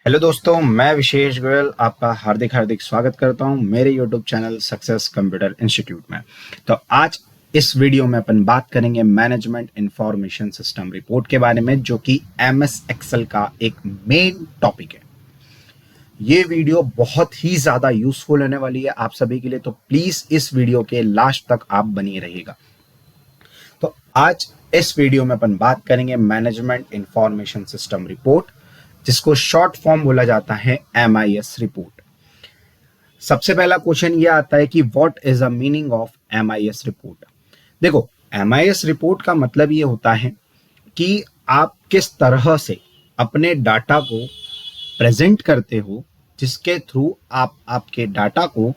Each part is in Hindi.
हेलो दोस्तों, मैं विशेष गोयल आपका हार्दिक हार्दिक स्वागत करता हूं मेरे YouTube channel success computer institute में। तो आज इस वीडियो में अपन बात करेंगे मैनेजमेंट इंफॉर्मेशन सिस्टम रिपोर्ट के बारे में, जो कि एमएस एक्सेल का एक मेन टॉपिक है। ये वीडियो बहुत ही ज्यादा यूजफुल होने वाली है आप सभी के लिए, तो प्लीज इस वीडियो के लास्ट तक आप बनी रहिएगा। तो आज इस वीडियो में अपन बात करेंगे मैनेजमेंट इंफॉर्मेशन सिस्टम रिपोर्ट, जिसको शॉर्ट फॉर्म बोला जाता है MIS रिपोर्ट। सबसे पहला क्वेश्चन ये आता है कि what is the meaning of MIS report. देखो, MIS रिपोर्ट का मतलब ये होता है कि आप किस तरह से अपने डाटा को प्रेजेंट करते हो, जिसके थ्रू आप आपके डाटा को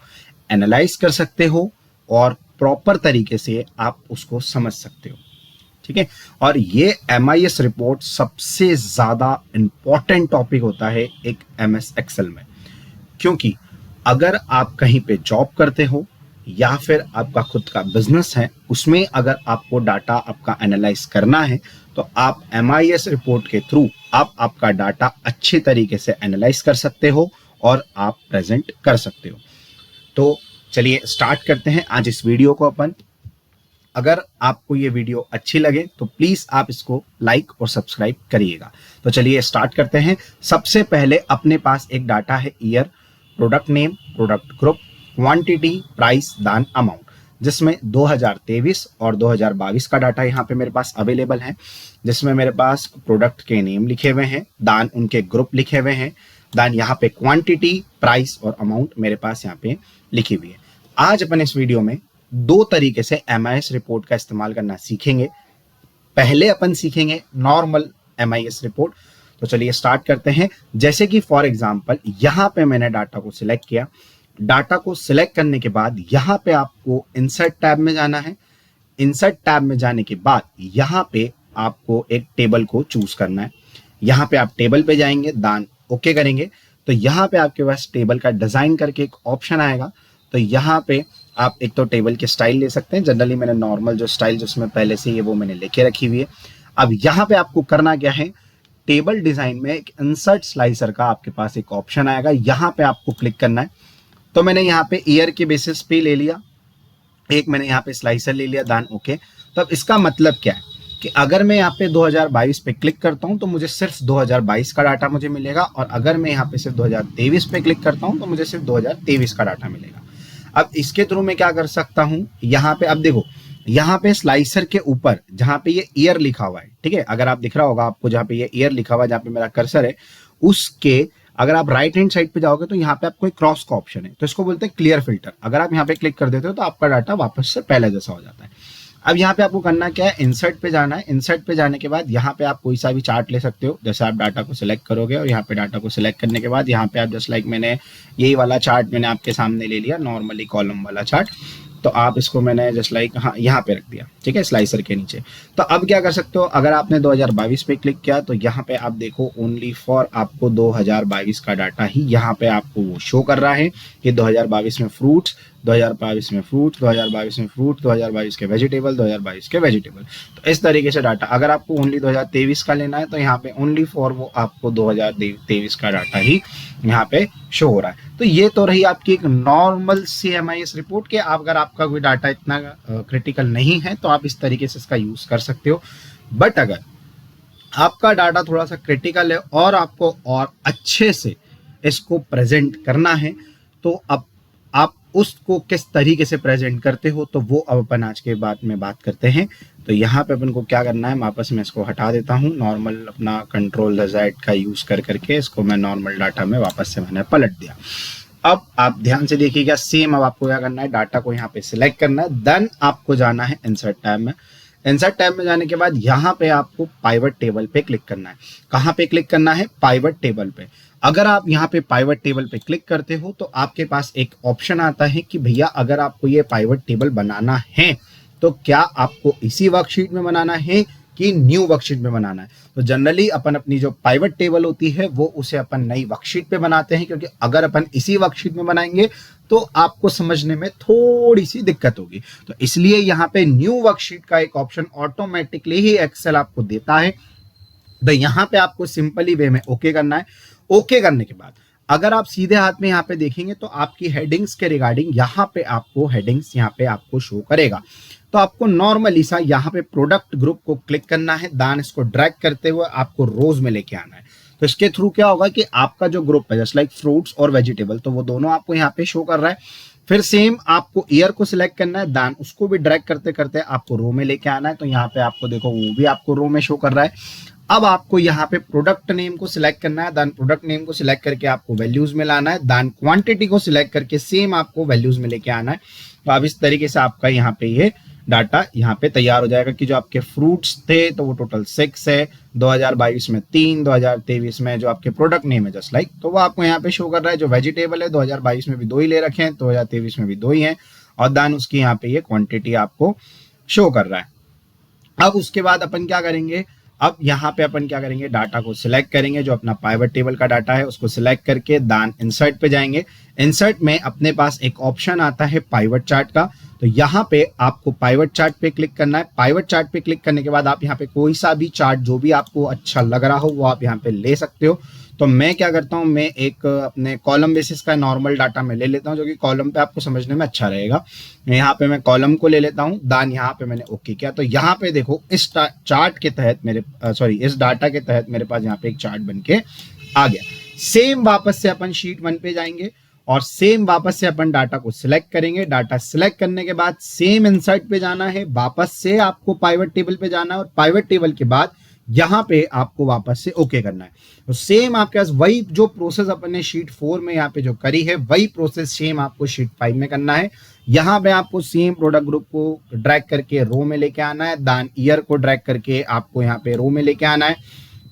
एनालाइज कर सकते हो और प्रॉपर तरीके से आप उसको समझ सकते हो। ठीक है, और ये MIS रिपोर्ट सबसे ज्यादा इंपॉर्टेंट टॉपिक होता है एक MS एक्सेल में, क्योंकि अगर आप कहीं पे जॉब करते हो या फिर आपका खुद का बिजनेस है, उसमें अगर आपको डाटा आपका एनालाइज करना है तो आप MIS रिपोर्ट के थ्रू आप आपका डाटा अच्छे तरीके से एनालाइज कर सकते हो और आप प्रेजेंट कर सकते हो। तो चलिए स्टार्ट करते हैं आज इस वीडियो को अपन। अगर आपको ये वीडियो अच्छी लगे तो प्लीज आप इसको लाइक और सब्सक्राइब करिएगा। तो चलिए स्टार्ट करते हैं। सबसे पहले अपने पास एक डाटा है year, product name, product group, quantity, price, दान, अमाउंट, जिसमें 2023 और 2022 का डाटा यहाँ पे मेरे पास अवेलेबल है, जिसमें मेरे पास प्रोडक्ट के नेम लिखे हुए हैं, दान उनके ग्रुप लिखे हुए हैं, दान यहाँ पे क्वांटिटी, प्राइस और अमाउंट मेरे पास यहाँ पे लिखी हुई है। आज अपन इस वीडियो में दो तरीके से MIS रिपोर्ट का इस्तेमाल करना सीखेंगे। पहले अपन सीखेंगे नॉर्मल MIS रिपोर्ट। तो चलिए स्टार्ट करते हैं। जैसे कि फॉर एग्जांपल यहां पे मैंने डाटा को सिलेक्ट किया। डाटा को सिलेक्ट करने के बाद यहां पे आपको इंसर्ट टैब में जाना है। इंसर्ट टैब में जाने के बाद यहां पे आपको एक टेबल को चूज करना है। यहां पे आप टेबल पे जाएंगे, दान ओके करेंगे तो यहां पे आपके पास टेबल का डिजाइन करके एक ऑप्शन आएगा। तो यहाँ पे आप एक तो टेबल की स्टाइल ले सकते हैं। जनरली मैंने नॉर्मल जो स्टाइल जिसमें पहले से ये वो मैंने लेके रखी हुई है। अब यहाँ पे आपको करना क्या है, टेबल डिजाइन में एक इंसर्ट स्लाइसर का आपके पास एक ऑप्शन आएगा, यहाँ पे आपको क्लिक करना है। तो मैंने यहाँ पे ईयर के बेसिस पे ले लिया, एक मैंने यहाँ पे स्लाइसर ले लिया, दान ओके। तो अब इसका मतलब क्या है कि अगर मैं यहाँ पे 2022 पे क्लिक करता हूँ तो मुझे सिर्फ 2022 का डाटा मुझे मिलेगा, और अगर मैं यहाँ पे सिर्फ 2023 पे क्लिक करता हूँ तो मुझे सिर्फ 2023 का डाटा मिलेगा। अब इसके थ्रू मैं क्या कर सकता हूं, यहाँ पे अब देखो, यहाँ पे स्लाइसर के ऊपर जहां पे ये ईयर लिखा हुआ है, ठीक है, अगर आप दिख रहा होगा आपको जहां पे ये ईयर लिखा हुआ है, जहां पे मेरा कर्सर है, उसके अगर आप राइट हैंड साइड पे जाओगे तो यहाँ पे आपको एक क्रॉस का ऑप्शन है, तो इसको बोलते हैं क्लियर फिल्टर। अगर आप यहाँ पे क्लिक कर देते हो तो आपका डाटा वापस से पहले जैसा हो जाता है। अब यहाँ पे आपको करना क्या है, इंसर्ट पे जाना है। इंसर्ट पे जाने के बाद यहाँ पे आप कोई सा भी चार्ट ले सकते हो। जैसे आप डाटा को सिलेक्ट करोगे और यहाँ पे डाटा को सिलेक्ट करने के बाद यहाँ पे आप जस्ट लाइक मैंने यही वाला चार्ट मैंने आपके सामने ले लिया, नॉर्मली कॉलम वाला चार्ट। तो आप इसको मैंने जस्ट लाइक हाँ यहाँ पे रख दिया, ठीक है, स्लाइसर के नीचे। तो अब क्या कर सकते हो, अगर आपने 2022 पे क्लिक किया तो यहाँ पे आप देखो ओनली फॉर आपको 2022 का डाटा ही यहाँ पे आपको वो शो कर रहा है कि 2022 में फ्रूट्स, 2022 में फ्रूट, 2022 में फ्रूट, 2022 के वेजिटेबल, 2022 के वेजिटेबल। तो इस तरीके से डाटा, अगर आपको ओनली 2023 का लेना है तो यहाँ पे ओनली फॉर वो आपको 2023 का डाटा ही यहाँ पे शो हो रहा है। तो ये तो रही आपकी एक नॉर्मल सी MIS रिपोर्ट के, अगर आपका कोई डाटा इतना क्रिटिकल नहीं है तो आप इस तरीके से इसका यूज कर सकते हो। बट अगर आपका डाटा थोड़ा सा क्रिटिकल है और आपको और अच्छे से इसको प्रेजेंट करना है, तो अब आप उसको किस तरीके से प्रेजेंट करते हो तो वो अब अपन आज के बाद में बात करते हैं। तो यहाँ पे अपन को क्या करना है, वापस मैं इसको हटा देता हूँ, नॉर्मल अपना कंट्रोल Z का यूज कर करके इसको मैं नॉर्मल डाटा में वापस से मैंने पलट दिया। अब आप ध्यान से देखिएगा, सेम अब आपको क्या करना है, डाटा को यहाँ पे सिलेक्ट करना है, देन आपको जाना है इंसर्ट टैब में। इंसर्ट टैब में जाने के बाद यहाँ पे आपको पाइवट टेबल पे क्लिक करना है। कहाँ पे क्लिक करना है, पाइवट टेबल पे। अगर आप यहाँ पे पाइवट टेबल पे क्लिक करते हो तो आपके पास एक ऑप्शन आता है कि भैया अगर आपको ये पाइवट टेबल बनाना है तो क्या आपको इसी वर्कशीट में बनाना है कि न्यू वर्कशीट में बनाना है। तो जनरली अपन अपनी जो पाइवट टेबल होती है वो उसे अपन नई वर्कशीट पे बनाते हैं, क्योंकि अगर अपन इसी वर्कशीट में बनाएंगे तो आपको समझने में थोड़ी सी दिक्कत होगी। तो इसलिए यहाँ पे न्यू वर्कशीट का एक ऑप्शन ऑटोमेटिकली ही एक्सेल आपको देता है। तो यहाँ पे आपको सिंपली वे में ओके करना है। ओके करने के बाद अगर आप सीधे हाथ में यहाँ पे देखेंगे तो आपकी हेडिंग्स के रिगार्डिंग यहाँ पे आपको हेडिंग्स यहाँ पे आपको शो करेगा। तो आपको नॉर्मली सा यहाँ पे प्रोडक्ट ग्रुप को क्लिक करना है, दान इसको ड्रैग करते हुए आपको रोज में लेके आना है। तो इसके थ्रू क्या होगा कि आपका जो ग्रुप है जस्ट लाइक फ्रूट्स और वेजिटेबल, तो वो दोनों आपको यहाँ पे शो कर रहा है। फिर सेम आपको ईयर को सिलेक्ट करना है, दान उसको भी ड्रैग करते करते आपको रो में लेके आना है। तो यहाँ पे आपको देखो वो भी आपको रो में शो कर रहा है। अब आपको यहाँ पे प्रोडक्ट नेम को सिलेक्ट करना है, दान प्रोडक्ट नेम को सिलेक्ट करके आपको वैल्यूज में लाना है, दान क्वांटिटी को सिलेक्ट करके सेम आपको वैल्यूज में लेके आना है। तो अब इस तरीके से आपका यहाँ पे ये डाटा यहाँ पे तैयार हो जाएगा कि जो आपके फ्रूट्स थे तो वो टोटल 6 है, 2022 में 3, 2023 में जो आपके प्रोडक्ट नेम है जस्ट लाइक तो वो आपको यहाँ पे शो कर रहा है। जो वेजिटेबल है 2022 में भी 2 ही ले रखे हैं, 2023 में भी 2 ही हैं, और दान उसकी यहाँ पे ये क्वांटिटी आपको शो कर रहा है। अब उसके बाद अपन क्या करेंगे, अब यहाँ पे अपन क्या करेंगे, डाटा को सिलेक्ट करेंगे, जो अपना पाइवट टेबल का डाटा है उसको सिलेक्ट करके दान इंसर्ट पे जाएंगे। इंसर्ट में अपने पास एक ऑप्शन आता है पाइवट चार्ट का, तो यहाँ पे आपको पाइवट चार्ट पे क्लिक करना है। पाइवट चार्ट पे क्लिक करने के बाद आप यहाँ पे कोई सा भी चार्ट जो भी आपको अच्छा लग रहा हो वो आप यहाँ पे ले सकते हो। तो मैं क्या करता हूँ, मैं एक अपने कॉलम बेसिस का नॉर्मल डाटा में ले लेता हूँ, जो कि कॉलम पे आपको समझने में अच्छा रहेगा। यहाँ पे मैं कॉलम को ले लेता हूँ, दान यहाँ पे मैंने ओके किया। तो यहाँ पे देखो इस चार्ट के तहत मेरे इस डाटा के तहत मेरे पास यहाँ पे एक चार्ट बन के आ गया। सेम वापस से अपन शीट 1 पे जाएंगे और सेम वापस से अपन डाटा को सिलेक्ट करेंगे। डाटा सिलेक्ट करने के बाद सेम इंसर्ट पे जाना है, वापस से आपको पाइवट टेबल पे जाना है, और पाइवट टेबल के बाद यहाँ पे आपको वापस से ओके करना है। तो सेम आपके पास वही जो प्रोसेस अपन ने शीट 4 में यहाँ पे जो करी है वही प्रोसेस सेम आपको शीट 5 में करना है। यहाँ पे आपको सेम प्रोडक्ट ग्रुप को ड्रैग करके रो में लेके आना है, दान ईयर को ड्रैग करके आपको यहाँ पे रो में लेके आना है,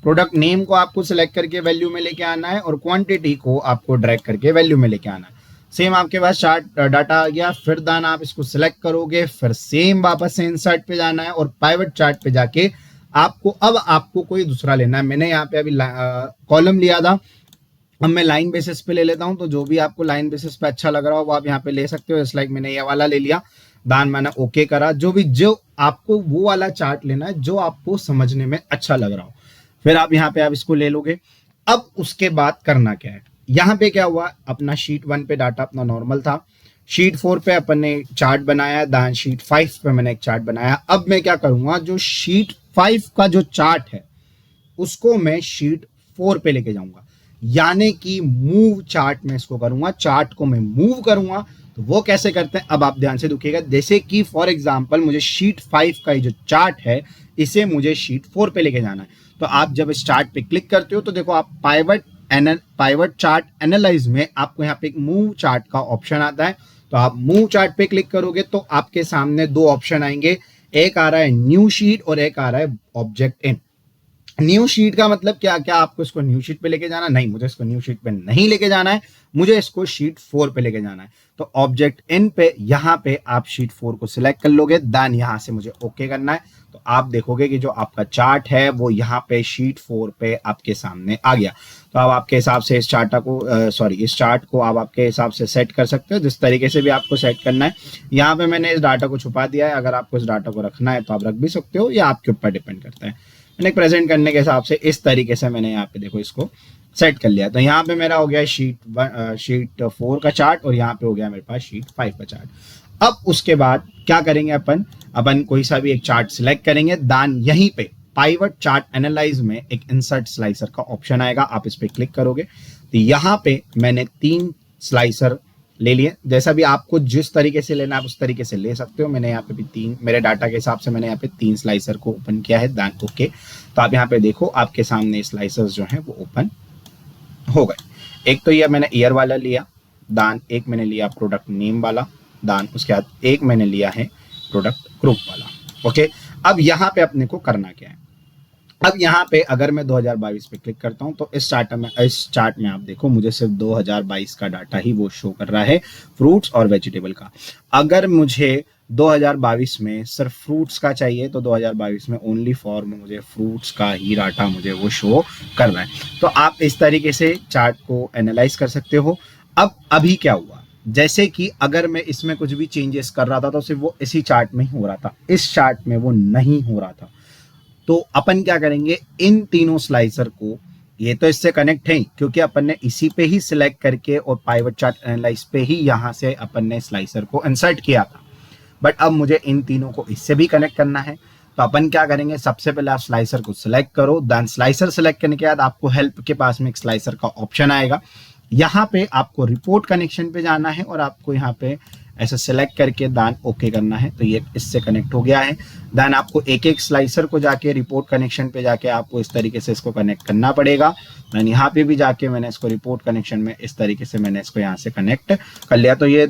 प्रोडक्ट नेम को आपको सिलेक्ट करके वैल्यू में लेके आना है, और क्वांटिटी को आपको ड्रैग करके वैल्यू में लेके आना है। सेम आपके पास चार्ट डाटा आ गया। फिर दान आप इसको सिलेक्ट करोगे, फिर सेम वापस से इंसर्ट पे जाना है और पाइवट चार्ट पे जाके आपको कोई दूसरा लेना है। मैंने यहाँ पे अभी कॉलम लिया था, अब मैं लाइन बेसिस पे ले लेता हूँ। तो जो भी आपको लाइन बेसिस पे अच्छा लग रहा हो वो आप यहाँ पे ले सकते हो। जस्ट लाइक मैंने ये वाला ले लिया, दान मैंने ओके करा। जो आपको वो वाला चार्ट लेना है जो आपको समझने में अच्छा लग रहा हो, फिर आप यहाँ पे आप इसको ले लोगे। अब उसके बाद करना क्या है, यहाँ पे क्या हुआ, अपना शीट 1 पे डाटा अपना नॉर्मल था, शीट 4 पे अपन ने चार्ट बनाया, दान शीट 5 पे मैंने एक चार्ट बनाया। अब मैं क्या करूंगा, जो शीट 5 का जो चार्ट है उसको मैं शीट 4 पे लेके जाऊंगा, यानी कि मूव चार्ट में इसको करूंगा, चार्ट को मैं मूव करूंगा। तो वो कैसे करते हैं अब आप ध्यान से देखिएगा। जैसे कि फॉर एग्जांपल मुझे शीट 5 का जो चार्ट है इसे मुझे शीट 4 पे लेके जाना है। तो आप जब इस चार्ट पे क्लिक करते हो तो देखो आप पाइवट चार्ट एनालाइज में आपको यहाँ पे एक मूव चार्ट का ऑप्शन आता है। तो आप मूव चार्ट पे क्लिक करोगे तो आपके सामने 2 ऑप्शन आएंगे, एक आ रहा है न्यू शीट और एक आ रहा है ऑब्जेक्ट इन। न्यू शीट का मतलब क्या आपको इसको न्यू शीट पे लेके जाना, नहीं मुझे इसको न्यू शीट पे नहीं लेके जाना है, मुझे इसको शीट 4 पे लेके जाना है। तो ऑब्जेक्ट इन पे यहाँ पे आप शीट 4 को सिलेक्ट कर लोगे, देन यहाँ से मुझे ओके करना है। तो आप देखोगे कि जो आपका चार्ट है वो यहाँ पे शीट 4 पे आपके सामने आ गया। तो अब आपके हिसाब से इस चार्ट को आप आपके हिसाब से सेट कर सकते हो, जिस तरीके से भी आपको सेट करना है। यहाँ पे मैंने इस डाटा को छुपा दिया है, अगर आपको इस डाटा को रखना है तो आप रख भी सकते हो, या आपके ऊपर डिपेंड करता है। मैंने प्रेजेंट करने के हिसाब से इस तरीके से मैंने यहाँ पे देखो इसको सेट कर लिया। तो यहाँ पे मेरा हो गया शीट 4 का चार्ट, और यहाँ पे हो गया मेरे पास शीट 5 का चार्ट। अब उसके बाद क्या करेंगे, अपन कोई सा भी एक चार्ट सिलेक्ट करेंगे, दान यहीं पे पाइवट चार्ट एनालाइज में एक इंसर्ट स्लाइसर का ऑप्शन आएगा, आप इस पे क्लिक करोगे तो यहाँ पे मैंने 3 स्लाइसर ले लिए। जैसा भी आपको जिस तरीके से लेना आप उस तरीके से ले सकते हो। मैंने यहाँ पे भी 3, मेरे डाटा के हिसाब से मैंने यहाँ पे 3 स्लाइसर को ओपन किया है, दान ओके। तो आप यहाँ पे देखो आपके सामने स्लाइसर्स जो हैं वो ओपन हो गए। एक तो ये मैंने ईयर वाला लिया, दान एक मैंने लिया प्रोडक्ट नेम वाला, दान उसके बाद एक मैंने लिया है प्रोडक्ट ग्रुप वाला। ओके, अब यहाँ पे अपने को करना क्या है, अब यहाँ पे अगर मैं 2022 पे क्लिक करता हूँ तो इस चार्ट में आप देखो मुझे सिर्फ 2022 का डाटा ही वो शो कर रहा है, फ्रूट्स और वेजिटेबल का। अगर मुझे 2022 में सिर्फ फ्रूट्स का चाहिए तो 2022 में ओनली फॉर मुझे फ्रूट्स का ही डाटा मुझे वो शो कर रहा है। तो आप इस तरीके से चार्ट को एनालाइज कर सकते हो। अब अभी क्या हुआ, जैसे कि अगर मैं इसमें कुछ भी चेंजेस कर रहा था तो सिर्फ वो इसी चार्ट में ही हो रहा था, इस चार्ट में वो नहीं हो रहा था। तो अपन क्या करेंगे, इन तीनों स्लाइसर को ये तो इससे कनेक्ट है ही, क्योंकि अपन ने इसी पे ही सिलेक्ट करके और पाइवट चार्ट एनालाइज पे ही यहाँ से अपन ने स्लाइसर को इंसर्ट किया था। बट अब मुझे इन तीनों को इससे भी कनेक्ट करना है, तो अपन क्या करेंगे, सबसे पहले आप स्लाइसर को सिलेक्ट करो, देन स्लाइसर सिलेक्ट करने के बाद आपको हेल्प के पास में एक स्लाइसर का ऑप्शन आएगा। यहाँ पे आपको रिपोर्ट कनेक्शन पे जाना है और आपको यहाँ पे ऐसे सेलेक्ट करके दान ओके करना है। तो ये इससे कनेक्ट हो गया है। देन आपको एक एक स्लाइसर को जाके रिपोर्ट कनेक्शन पे जाके आपको इस तरीके से इसको कनेक्ट करना पड़ेगा। देन यहाँ पे भी जाके मैंने इसको रिपोर्ट कनेक्शन में इस तरीके से मैंने इसको यहाँ से कनेक्ट कर लिया। तो ये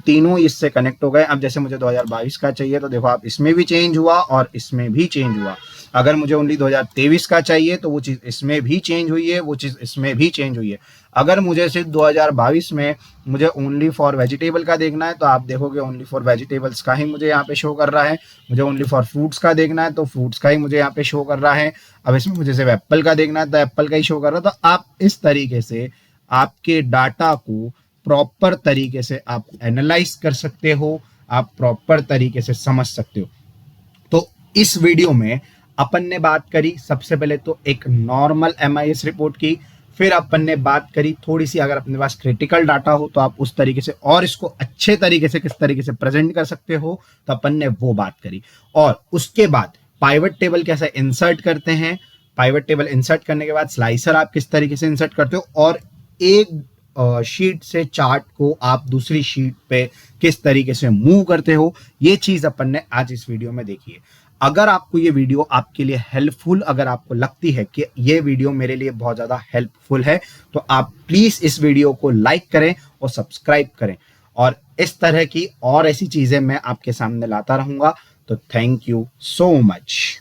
तीनों इससे कनेक्ट हो गए। अब जैसे मुझे 2022 का चाहिए तो देखो आप इसमें भी चेंज हुआ और इसमें भी चेंज हुआ। अगर मुझे ओनली 2023 का चाहिए तो वो चीज़ इसमें भी चेंज हुई है, वो चीज़ इसमें भी चेंज हुई है। अगर मुझे सिर्फ 2022 में मुझे ओनली फॉर वेजिटेबल का देखना है तो आप देखोगे ओनली फॉर वेजिटेबल्स का ही मुझे यहाँ पे शो कर रहा है। मुझे ओनली फॉर फ्रूट्स का देखना है तो फ्रूट्स का ही मुझे यहाँ पे शो कर रहा है। अब इसमें मुझे सिर्फ एप्पल का देखना है तो एप्पल का ही शो कर रहा है। तो आप इस तरीके से आपके डाटा को प्रॉपर तरीके से आप एनालाइज कर सकते हो, आप प्रॉपर तरीके से समझ सकते हो। तो इस वीडियो में अपन ने बात करी सबसे पहले तो एक नॉर्मल MIS रिपोर्ट की, फिर अपन ने बात करी थोड़ी सी अगर अपने पास क्रिटिकल डाटा हो तो आप उस तरीके से और इसको अच्छे तरीके से किस तरीके से प्रेजेंट कर सकते हो, तो अपन ने वो बात करी। और उसके बाद पाइवट टेबल कैसे इंसर्ट करते हैं, पाइवट टेबल इंसर्ट करने के बाद स्लाइसर आप किस तरीके से इंसर्ट करते हो, और एक शीट से चार्ट को आप दूसरी शीट पे किस तरीके से मूव करते हो, ये चीज अपन ने आज इस वीडियो में देखी है। अगर आपको ये वीडियो आपके लिए हेल्पफुल, अगर आपको लगती है कि ये वीडियो मेरे लिए बहुत ज़्यादा हेल्पफुल है, तो आप प्लीज़ इस वीडियो को लाइक करें और सब्सक्राइब करें। और इस तरह की और ऐसी चीज़ें मैं आपके सामने लाता रहूँगा। तो थैंक यू सो मच।